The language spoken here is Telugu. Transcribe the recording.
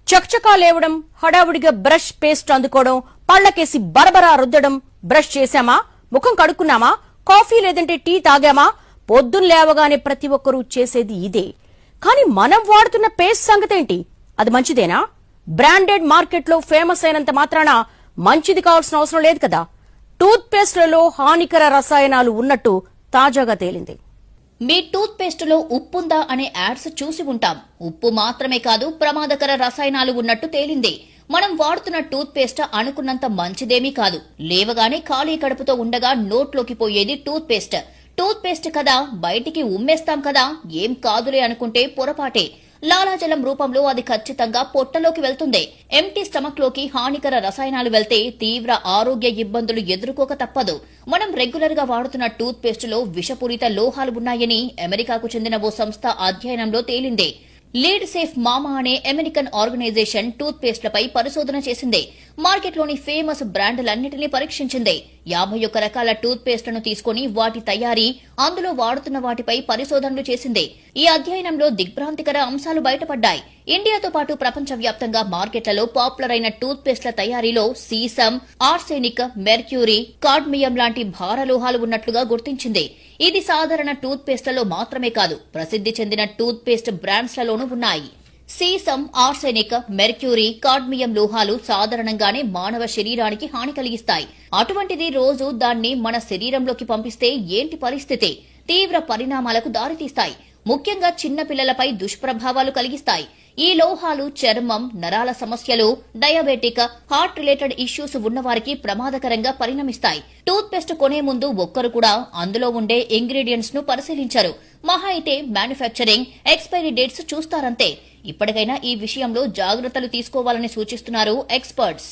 చక్చకా లేవడం, హడావుడిగా బ్రష్ పేస్ట్ అందుకోవడం, పళ్లకేసి బరబరా రుద్దడం, బ్రష్ చేశామా, ముఖం కడుక్కున్నామా, కాఫీ లేదంటే టీ తాగామా, పొద్దున్న లేవగానే ప్రతి ఒక్కరూ చేసేది ఇదే. కానీ మనం వాడుతున్న పేస్ట్ సంగతేంటి? అది మంచిదేనా? బ్రాండెడ్ మార్కెట్లో ఫేమస్ అయినంత మాత్రాన మంచిది కావాల్సిన అవసరం లేదు కదా. టూత్ పేస్ట్లలో హానికర రసాయనాలు ఉన్నట్టు తాజాగా తేలింది. మీ టూత్ పేస్ట్ లో ఉప్పుందా అనే యాడ్స్ చూసి ఉంటాం. ఉప్పు మాత్రమే కాదు, ప్రమాదకర రసాయనాలు ఉన్నట్టు తేలింది. మనం వాడుతున్న టూత్ పేస్ట్ అనుకున్నంత మంచిదేమీ కాదు. లేవగానే ఖాళీ కడుపుతో ఉండగా నోట్లోకి పోయేది టూత్ పేస్ట్. టూత్ పేస్ట్ కదా, బయటికి ఉమ్మేస్తాం కదా, ఏం కాదులే అనుకుంటే పొరపాటే. లాలాజలం రూపంలో అది ఖచ్చితంగా పొట్టలోకి వెళ్తుంది. ఎంటీ స్టమక్ లోకి హానికర రసాయనాలు వెళ్తే తీవ్ర ఆరోగ్య ఇబ్బందులు ఎదుర్కోక తప్పదు. మనం రెగ్యులర్ గా వాడుతున్న టూత్ పేస్ట్ లో విషపూరిత లోహాలు ఉన్నాయని అమెరికాకు చెందిన ఓ సంస్థ అధ్యయనంలో తేలింది. లీడ్ సేఫ్ మామా అనే అమెరికన్ ఆర్గనైజేషన్ టూత్ పేస్ట్లపై పరిశోధన చేసింది. మార్కెట్లోని ఫేమస్ బ్రాండ్లన్నింటినీ పరీక్షించింది. 51 రకాల టూత్ పేస్ట్లను తీసుకుని వాటి తయారీ, అందులో వాడుతున్న వాటిపై పరిశోధనలు చేసింది. ఈ అధ్యయనంలో దిగ్భ్రాంతికర అంశాలు బయటపడ్డాయి. ఇండియాతో పాటు ప్రపంచవ్యాప్తంగా మార్కెట్లలో పాపులర్ అయిన టూత్ పేస్ట్ల తయారీలో సీసం, ఆర్సెనిక్, మెర్క్యూరీ, కాడ్మియం లాంటి భారలోహాలు ఉన్నట్లుగా గుర్తించింది. ఇది సాధారణ టూత్ పేస్ట్లలో మాత్రమే కాదు, ప్రసిద్ది చెందిన టూత్ పేస్ట్ బ్రాండ్స్లలోనూ ఉన్నాయి. సీసం, ఆర్సెనిక్, మెర్క్యూరీ, కాడ్మియం లోహాలు సాధారణంగానే మానవ శరీరానికి హాని కలిగిస్తాయి. అటువంటిది రోజు దాన్ని మన శరీరంలోకి పంపిస్తే ఏంటి పరిస్థితి? తీవ్ర పరిణామాలకు దారితీస్తాయి. ముఖ్యంగా చిన్న పిల్లలపై దుష్ప్రభావాలు కలిగిస్తాయి. ఈ లోహాలు చర్మం, నరాల సమస్యలు, డయాబెటిక్, హార్ట్ రిలేటెడ్ ఇష్యూస్ ఉన్నవారికి ప్రమాదకరంగా పరిణమిస్తాయి. టూత్ పేస్ట్ కొనే ముందు ఒక్కరు కూడా అందులో ఉండే ఇంగ్రీడియంట్స్ ను పరిశీలించరు. మహా అయితే మ్యానుఫ్యాక్చరింగ్, ఎక్స్పైరీ డేట్స్ చూస్తారంతే. ఇప్పటికైనా ఈ విషయంలో జాగ్రత్తలు తీసుకోవాలని సూచిస్తున్నారు ఎక్స్పర్ట్స్.